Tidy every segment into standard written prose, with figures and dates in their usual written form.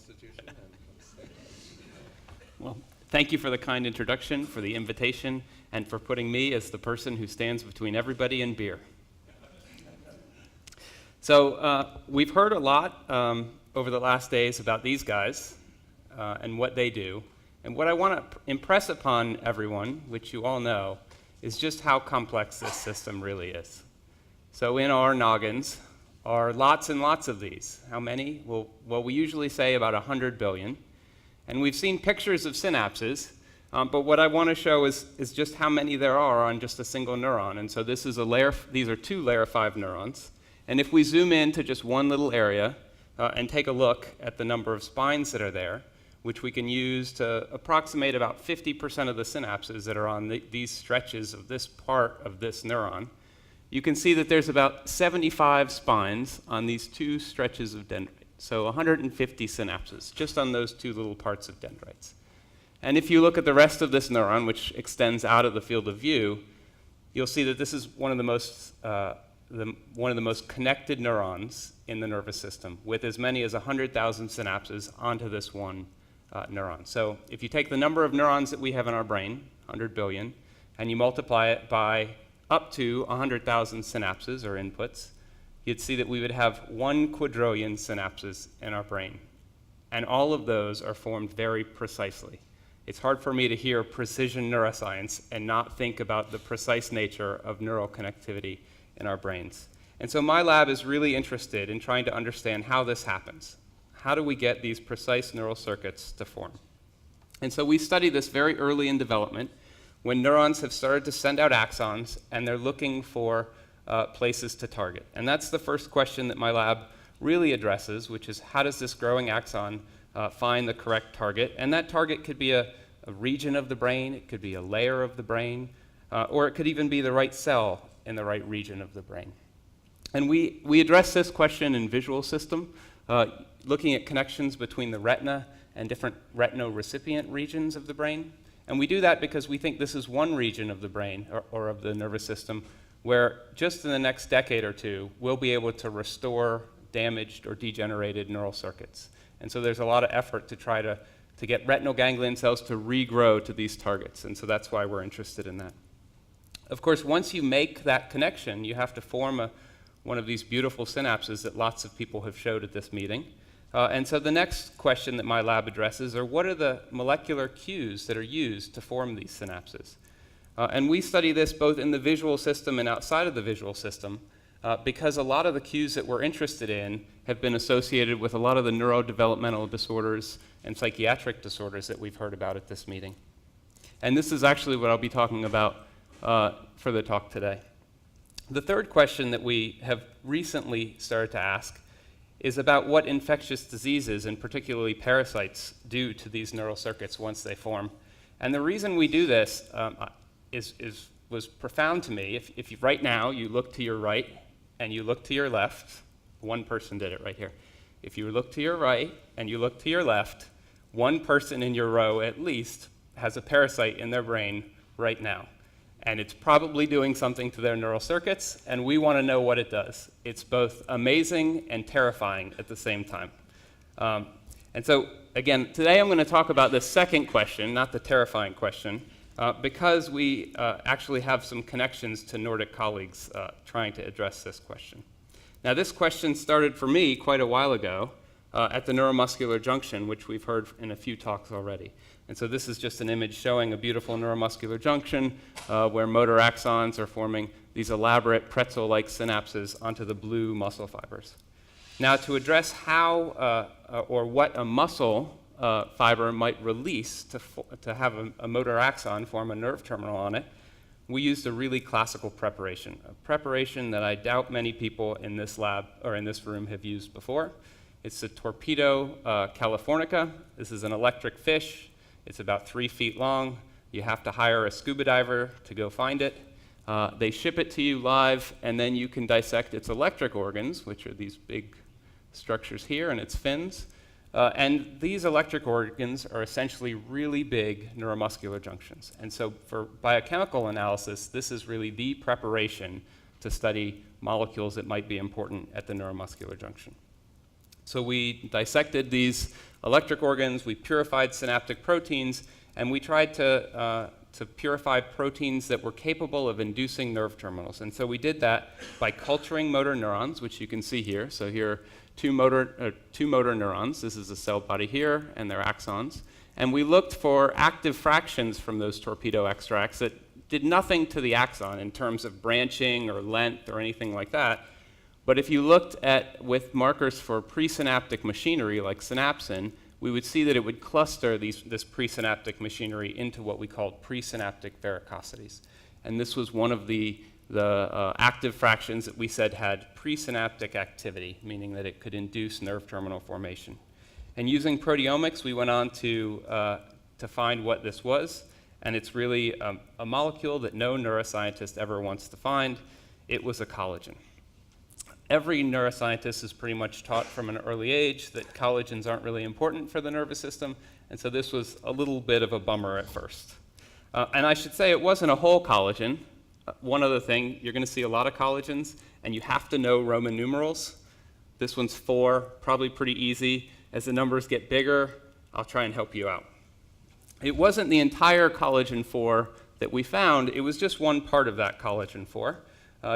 institution. Well, thank you for the kind introduction, for the invitation, and for putting me as the person who stands between everybody and beer. So we've heard a lot over the last days about these guys and what they do. And what I want to impress upon everyone, which you all know, is just how complex this system really is. So in our noggins are lots and lots of these. How many? Well, we usually say about 100 billion. And we've seen pictures of synapses, but what I want to show is just how many there are on just a single neuron. And so this is these are 2 layer 5 neurons. And if we zoom in to just one little area and take a look at the number of spines that are there, which we can use to approximate about 50% of the synapses that are on these stretches of this part of this neuron, you can see that there's about 75 spines on these 2 stretches of dendrite. So 150 synapses, just on those 2 little parts of dendrites. And if you look at the rest of this neuron, which extends out of the field of view, you'll see that this is one of the most connected neurons in the nervous system, with as many as 100,000 synapses onto this one neuron. So if you take the number of neurons that we have in our brain, 100 billion, and you multiply it by up to 100,000 synapses or inputs, you'd see that we would have 1 quadrillion synapses in our brain. And all of those are formed very precisely. It's hard for me to hear precision neuroscience and not think about the precise nature of neural connectivity in our brains. And so my lab is really interested in trying to understand how this happens. How do we get these precise neural circuits to form? And so we study this very early in development when neurons have started to send out axons and they're looking for places to target. And that's the first question that my lab really addresses, which is how does this growing axon find the correct target? And that target could be a region of the brain, it could be a layer of the brain, or it could even be the right cell in the right region of the brain. And we address this question in visual system, looking at connections between the retina and different retinorecipient regions of the brain. And we do that because we think this is one region of the brain or of the nervous system where just in the next decade or 2, we'll be able to restore damaged or degenerated neural circuits. And so there's a lot of effort to try to get retinal ganglion cells to regrow to these targets. And so that's why we're interested in that. Of course, once you make that connection, you have to form one of these beautiful synapses that lots of people have showed at this meeting. And so the next question that my lab addresses are what are the molecular cues that are used to form these synapses? And we study this both in the visual system and outside of the visual system because a lot of the cues that we're interested in have been associated with a lot of the neurodevelopmental disorders and psychiatric disorders that we've heard about at this meeting. And this is actually what I'll be talking about for the talk today. The third question that we have recently started to ask is about what infectious diseases, and particularly parasites, do to these neural circuits once they form. And the reason we do this was profound to me. If you, right now you look to your right and you look to your left, one person did it right here. If you look to your right and you look to your left, one person in your row at least has a parasite in their brain right now. And it's probably doing something to their neural circuits, and we want to know what it does. It's both amazing and terrifying at the same time. And so, again, today I'm going to talk about the second question, not the terrifying question, because we actually have some connections to Nordic colleagues trying to address this question. Now, this question started for me quite a while ago at the Neuromuscular Junction, which we've heard in a few talks already. And so this is just an image showing a beautiful neuromuscular junction where motor axons are forming these elaborate pretzel-like synapses onto the blue muscle fibers. Now, to address how or what a muscle fiber might release to have a motor axon form a nerve terminal on it, we used a really classical preparation, a preparation that I doubt many people in this lab or in this room have used before. It's the Torpedo californica. This is an electric fish. It's about 3 feet long. You have to hire a scuba diver to go find it. They ship it to you live, and then you can dissect its electric organs, which are these big structures here, and its fins. And these electric organs are essentially really big neuromuscular junctions. And so for biochemical analysis, this is really the preparation to study molecules that might be important at the neuromuscular junction. So we dissected these electric organs, we purified synaptic proteins, and we tried to purify proteins that were capable of inducing nerve terminals. And so we did that by culturing motor neurons, which you can see here. So here are two motor neurons. This is a cell body here, and their axons. And we looked for active fractions from those torpedo extracts that did nothing to the axon in terms of branching or length or anything like that. But if you looked at with markers for presynaptic machinery like synapsin, we would see that it would cluster this presynaptic machinery into what we called presynaptic varicosities. And this was one of the active fractions that we said had presynaptic activity, meaning that it could induce nerve terminal formation. And using proteomics, we went on to find what this was. And it's really a molecule that no neuroscientist ever wants to find. It was a collagen. Every neuroscientist is pretty much taught from an early age that collagens aren't really important for the nervous system, and so this was a little bit of a bummer at first. And I should say it wasn't a whole collagen. One other thing, you're going to see a lot of collagens, and you have to know Roman numerals. This one's 4, probably pretty easy. As the numbers get bigger, I'll try and help you out. It wasn't the entire collagen 4 that we found, it was just one part of that collagen 4.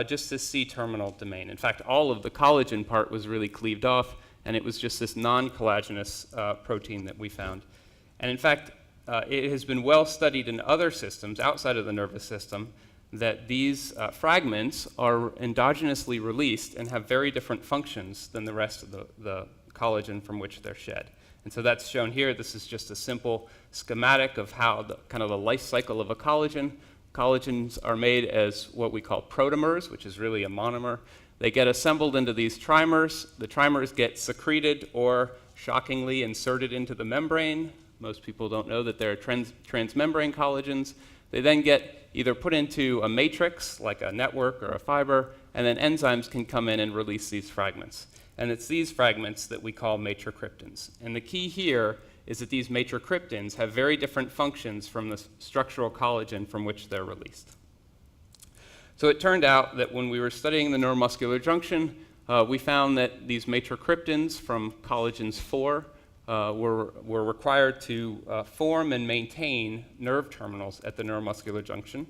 Just this C-terminal domain. In fact, all of the collagen part was really cleaved off, and it was just this non-collagenous protein that we found. And in fact, it has been well studied in other systems outside of the nervous system that these fragments are endogenously released and have very different functions than the rest of the collagen from which they're shed. And so that's shown here. This is just a simple schematic of how kind of the life cycle of a collagen. Collagens are made as what we call protomers, which is really a monomer. They get assembled into these trimers. The trimers get secreted or, shockingly, inserted into the membrane. Most people don't know that they're transmembrane collagens. They then get either put into a matrix, like a network or a fiber, and then enzymes can come in and release these fragments. And it's these fragments that we call matricryptins. And the key here is that these matricryptins have very different functions from the structural collagen from which they're released. So it turned out that when we were studying the neuromuscular junction, we found that these matricryptins from collagens 4 were required to form and maintain nerve terminals at the neuromuscular junction.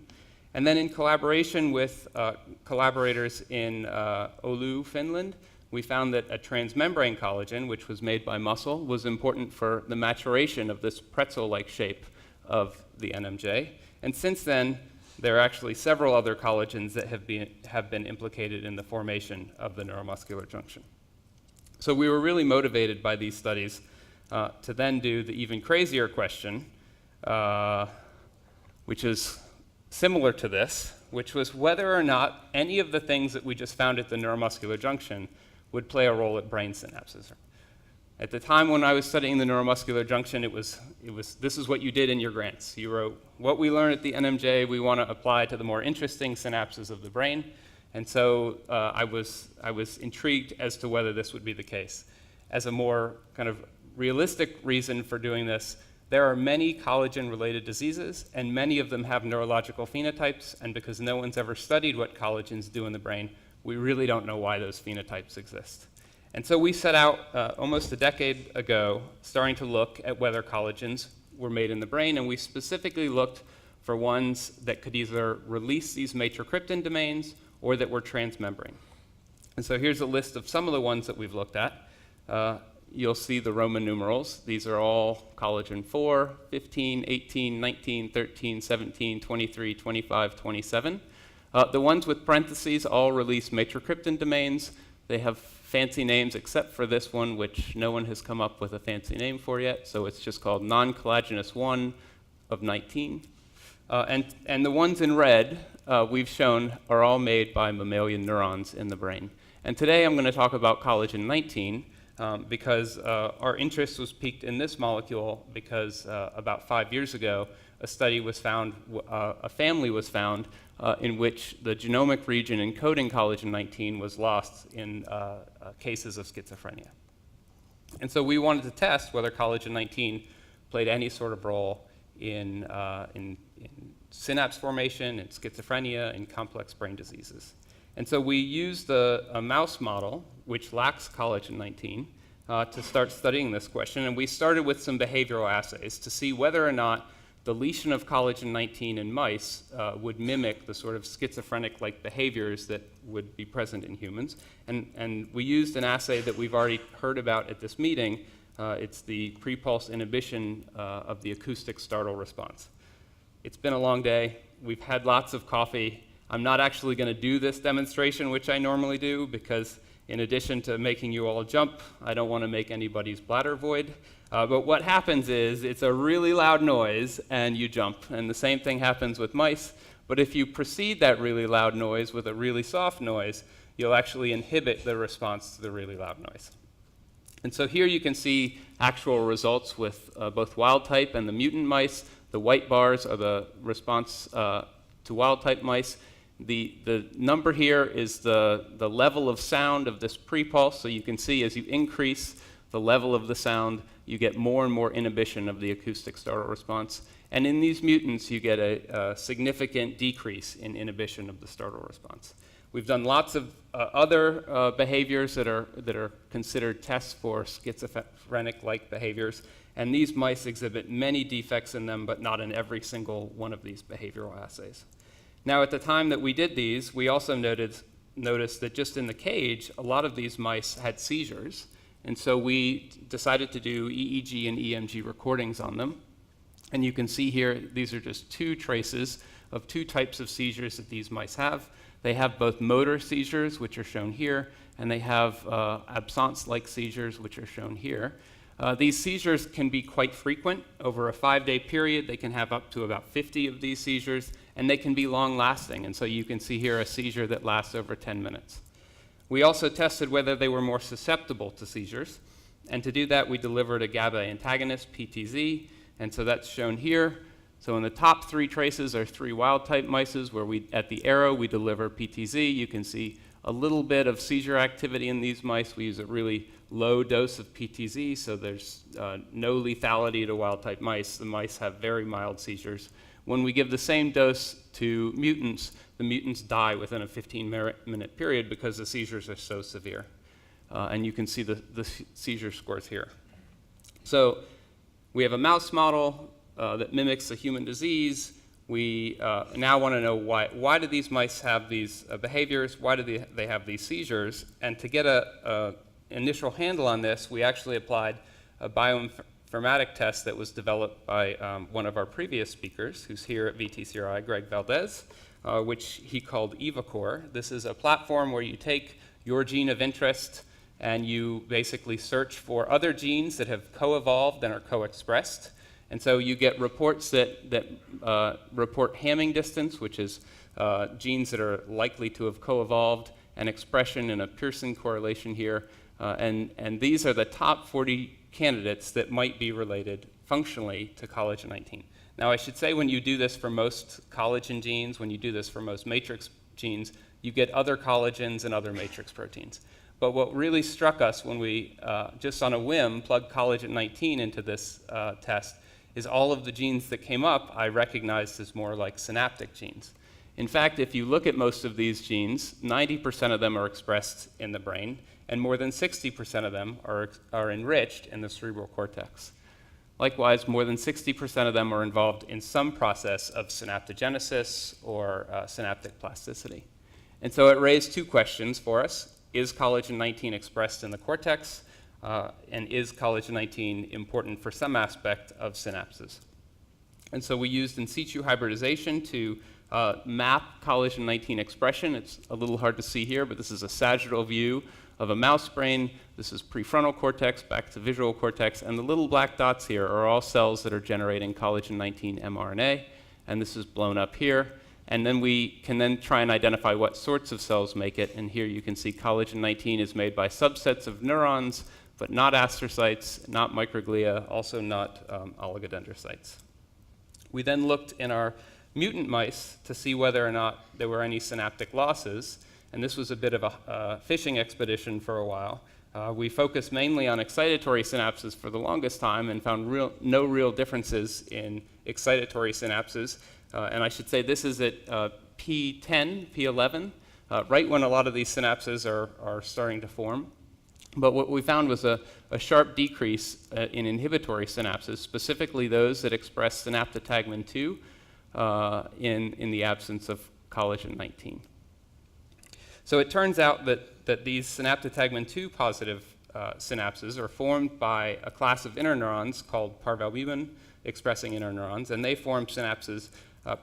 And then in collaboration with collaborators in Oulu, Finland, we found that a transmembrane collagen, which was made by muscle, was important for the maturation of this pretzel-like shape of the NMJ. And since then, there are actually several other collagens that have been implicated in the formation of the neuromuscular junction. So we were really motivated by these studies to then do the even crazier question, which is similar to this, which was whether or not any of the things that we just found at the neuromuscular junction would play a role at brain synapses. At the time when I was studying the neuromuscular junction, this is what you did in your grants. You wrote, what we learned at the NMJ, we want to apply to the more interesting synapses of the brain. And so I was intrigued as to whether this would be the case. As a more kind of realistic reason for doing this, there are many collagen-related diseases, and many of them have neurological phenotypes, and because no one's ever studied what collagens do in the brain, we really don't know why those phenotypes exist. And so we set out almost a decade ago, starting to look at whether collagens were made in the brain, and we specifically looked for ones that could either release these matricryptin domains or that were transmembrane. And so here's a list of some of the ones that we've looked at. You'll see the Roman numerals. These are all collagen 4, 15, 18, 19, 13, 17, 23, 25, 27. The ones with parentheses all release matricryptin domains. They have fancy names except for this one, which no one has come up with a fancy name for yet, so it's just called non-collagenous 1 of 19. And the ones in red we've shown are all made by mammalian neurons in the brain. And today I'm going to talk about collagen 19 because our interest was piqued in this molecule because about 5 years ago a study was found, a family was found in which the genomic region encoding collagen 19 was lost in cases of schizophrenia. And so we wanted to test whether collagen 19 played any sort of role in synapse formation, in schizophrenia, in complex brain diseases. And so we used a mouse model which lacks collagen 19, to start studying this question, and we started with some behavioral assays to see whether or not deletion of collagen 19 in mice would mimic the sort of schizophrenic-like behaviors that would be present in humans. And we used an assay that we've already heard about at this meeting. It's the Prepulse inhibition of the acoustic startle response. It's been a long day. We've had lots of coffee. I'm not actually going to do this demonstration, which I normally do, because in addition to making you all jump, I don't want to make anybody's bladder void. But what happens is it's a really loud noise and you jump. And the same thing happens with mice. But if you precede that really loud noise with a really soft noise, you'll actually inhibit the response to the really loud noise. And so here you can see actual results with both wild type and the mutant mice. The white bars are the response to wild type mice. The number here is the level of sound of this prepulse. So you can see as you increase the level of the sound, you get more and more inhibition of the acoustic startle response. And in these mutants, you get a significant decrease in inhibition of the startle response. We've done lots of other behaviors that are considered tests for schizophrenic-like behaviors. And these mice exhibit many defects in them, but not in every single one of these behavioral assays. Now, at the time that we did these, we also noticed that just in the cage, a lot of these mice had seizures. And so we decided to do EEG and EMG recordings on them. And you can see here, these are just two traces of two types of seizures that these mice have. They have both motor seizures, which are shown here, and they have absence-like seizures, which are shown here. These seizures can be quite frequent. Over a 5-day period, they can have up to about 50 of these seizures, and they can be long-lasting. And so you can see here a seizure that lasts over 10 minutes. We also tested whether they were more susceptible to seizures. And to do that, we delivered a GABA antagonist, PTZ, and so that's shown here. So in the top 3 traces are 3 wild-type mice, where at the arrow, we deliver PTZ. You can see a little bit of seizure activity in these mice. We use a really low dose of PTZ, so there's no lethality to wild-type mice. The mice have very mild seizures. When we give the same dose to mutants, the mutants die within a 15-minute period because the seizures are so severe. And you can see the seizure scores here. So we have a mouse model that mimics a human disease. We now want to know why do these mice have these behaviors? Why do they have these seizures? And to get an initial handle on this, we actually applied a bioinformatic test that was developed by one of our previous speakers, who's here at VTCRI, Greg Valdez, which he called EvaCore. This is a platform where you take your gene of interest and you basically search for other genes that have co-evolved and are co-expressed. And so you get reports that report Hamming distance, which is genes that are likely to have co-evolved, and expression in a Pearson correlation here. And these are the top 40 candidates that might be related functionally to collagen 19. Now, I should say when you do this for most collagen genes, when you do this for most matrix genes, you get other collagens and other matrix proteins. But what really struck us when we, just on a whim, plugged collagen 19 into this test is all of the genes that came up I recognized as more like synaptic genes. In fact, if you look at most of these genes, 90% of them are expressed in the brain, and more than 60% of them are enriched in the cerebral cortex. Likewise, more than 60% of them are involved in some process of synaptogenesis or synaptic plasticity. And so it raised 2 questions for us. Is collagen 19 expressed in the cortex? And is collagen 19 important for some aspect of synapses? And so we used in situ hybridization to map collagen 19 expression. It's a little hard to see here, but this is a sagittal view of a mouse brain. This is prefrontal cortex back to visual cortex, and the little black dots here are all cells that are generating collagen 19 mRNA, and this is blown up here. And then we can then try and identify what sorts of cells make it, and here you can see collagen 19 is made by subsets of neurons, but not astrocytes, not microglia, also not oligodendrocytes. We then looked in our mutant mice to see whether or not there were any synaptic losses, and this was a bit of a fishing expedition for a while. We focused mainly on excitatory synapses for the longest time and found no real differences in excitatory synapses. And I should say this is at P10, P11, right when a lot of these synapses are starting to form. But what we found was a sharp decrease in inhibitory synapses, specifically those that express synaptotagmin 2 in the absence of collagen 19. So it turns out that these synaptotagmin 2 positive synapses are formed by a class of interneurons called parvalbumin expressing interneurons, and they form synapses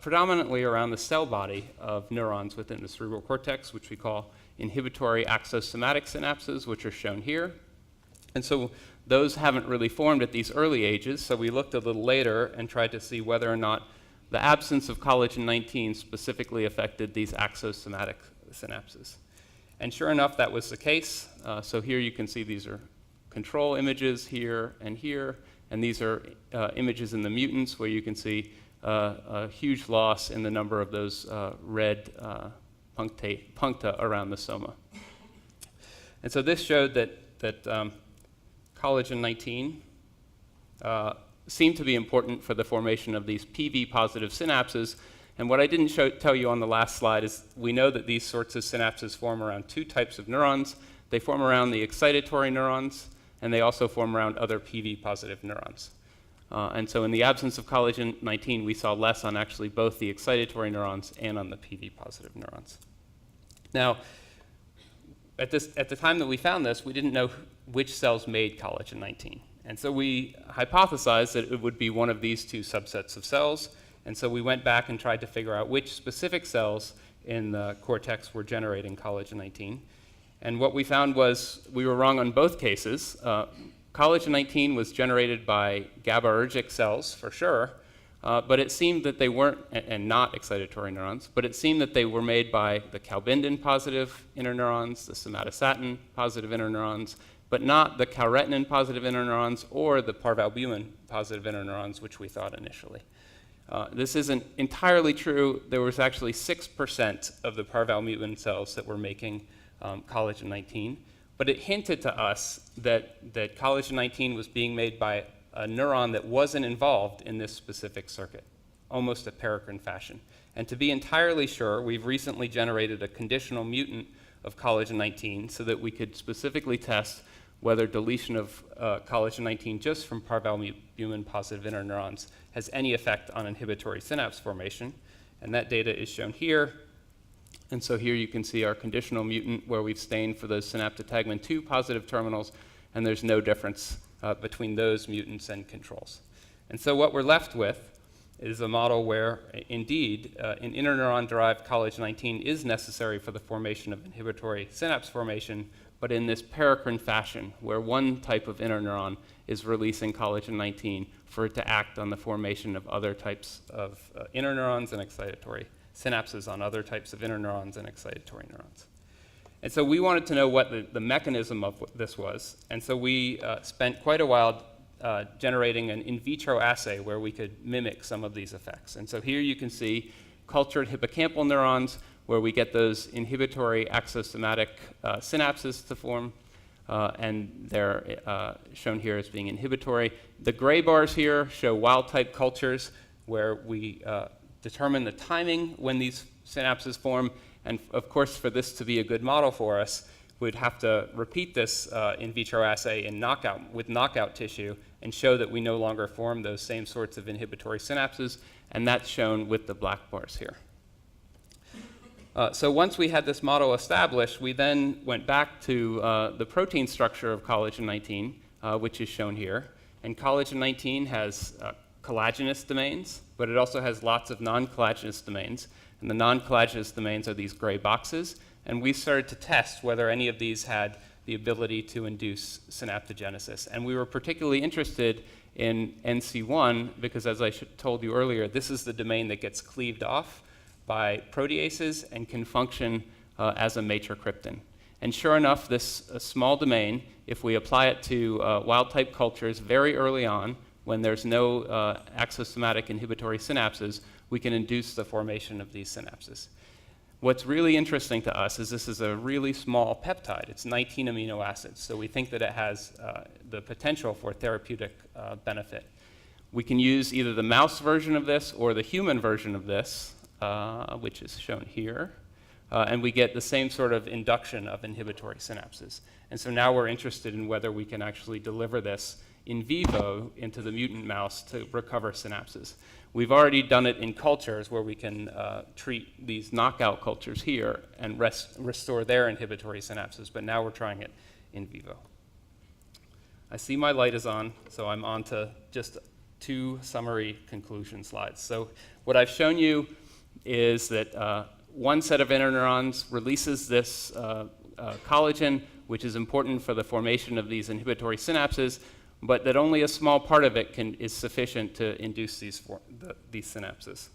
predominantly around the cell body of neurons within the cerebral cortex, which we call inhibitory axosomatic synapses, which are shown here. And so those haven't really formed at these early ages, so we looked a little later and tried to see whether or not the absence of collagen 19 specifically affected these axosomatic synapses. And sure enough, that was the case. So here you can see these are control images here, and these are images in the mutants where you can see a huge loss in the number of those red puncta around the soma. And so this showed that collagen 19 seemed to be important for the formation of these PV-positive synapses. And what I didn't tell you on the last slide is we know that these sorts of synapses form around two types of neurons. They form around the excitatory neurons, and they also form around other PV-positive neurons. And so in the absence of collagen 19, we saw less on actually both the excitatory neurons and on the PV-positive neurons. Now, at the time that we found this, we didn't know which cells made collagen 19. And so we hypothesized that it would be one of these two subsets of cells. And so we went back and tried to figure out which specific cells in the cortex were generating collagen 19. And what we found was we were wrong on both cases. Collagen 19 was generated by GABAergic cells, for sure, but it seemed that they weren't, and not excitatory neurons, but it seemed that they were made by the calbindin-positive interneurons, the somatostatin-positive interneurons, but not the calretinin-positive interneurons or the parvalbumin-positive interneurons, which we thought initially. This isn't entirely true. There was actually 6% of the parvalbumin cells that were making collagen 19, but it hinted to us that collagen 19 was being made by a neuron that wasn't involved in this specific circuit, almost a paracrine fashion. And to be entirely sure, we've recently generated a conditional mutant of collagen 19 so that we could specifically test whether deletion of collagen 19 just from parvalbumin-positive interneurons has any effect on inhibitory synapse formation. And that data is shown here. And so here you can see our conditional mutant where we've stained for those synaptotagmin 2 positive terminals, and there's no difference between those mutants and controls. And so what we're left with is a model where, indeed, an interneuron-derived collagen 19 is necessary for the formation of inhibitory synapse formation, but in this paracrine fashion, where one type of interneuron is releasing collagen 19 for it to act on the formation of other types of interneurons and excitatory synapses on other types of interneurons and excitatory neurons. And so we wanted to know what the mechanism of this was, and so we spent quite a while generating an in vitro assay where we could mimic some of these effects. And so here you can see cultured hippocampal neurons where we get those inhibitory axosomatic synapses to form, and they're shown here as being inhibitory. The gray bars here show wild-type cultures where we determine the timing when these synapses form, and of course, for this to be a good model for us, we'd have to repeat this in vitro assay in knockout tissue and show that we no longer form those same sorts of inhibitory synapses, and that's shown with the black bars here. So once we had this model established, we then went back to the protein structure of collagen 19, which is shown here. And collagen 19 has collagenous domains, but it also has lots of non-collagenous domains. And the non-collagenous domains are these gray boxes. And we started to test whether any of these had the ability to induce synaptogenesis. And we were particularly interested in NC1 because, as I told you earlier, this is the domain that gets cleaved off by proteases and can function as a matricryptin. And sure enough, this small domain, if we apply it to wild-type cultures very early on, when there's no axosomatic inhibitory synapses, we can induce the formation of these synapses. What's really interesting to us is this is a really small peptide. It's 19 amino acids, so we think that it has the potential for therapeutic benefit. We can use either the mouse version of this or the human version of this, which is shown here, and we get the same sort of induction of inhibitory synapses. And so now we're interested in whether we can actually deliver this in vivo into the mutant mouse to recover synapses. We've already done it in cultures where we can treat these knockout cultures here and restore their inhibitory synapses, but now we're trying it in vivo. I see my light is on, so I'm on to just 2 summary conclusion slides. So what I've shown you is that one set of interneurons releases this collagen, which is important for the formation of these inhibitory synapses, but that only a small part of it is sufficient to induce these synapses.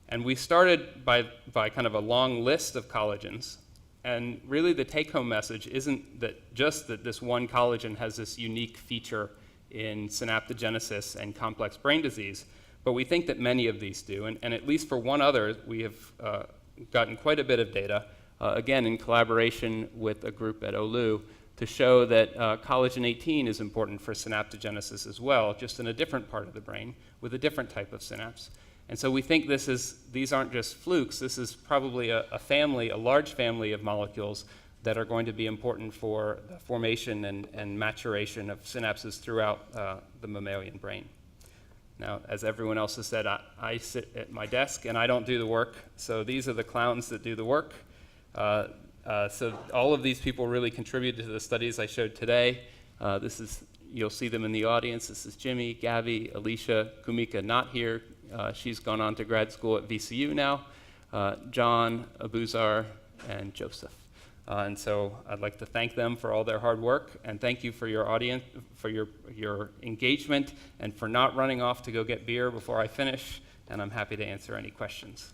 And we started by kind of a long list of collagens. And really the take-home message isn't that just that this one collagen has this unique feature in synaptogenesis and complex brain disease, but we think that many of these do. And at least for one other, we have gotten quite a bit of data, again in collaboration with a group at Oulu, to show that collagen 18 is important for synaptogenesis as well, just in a different part of the brain with a different type of synapse. And so we think these aren't just flukes. This is probably a large family of molecules that are going to be important for the formation and maturation of synapses throughout the mammalian brain. Now, as everyone else has said, I sit at my desk and I don't do the work. So these are the clowns that do the work. So all of these people really contributed to the studies I showed today. You'll see them in the audience. This is Jimmy, Gabby, Alicia, Kumika not here. She's gone on to grad school at VCU now. John, Abuzar, and Joseph. And so I'd like to thank them for all their hard work, and thank you for your audience, for your engagement, and for not running off to go get beer before I finish, and I'm happy to answer any questions.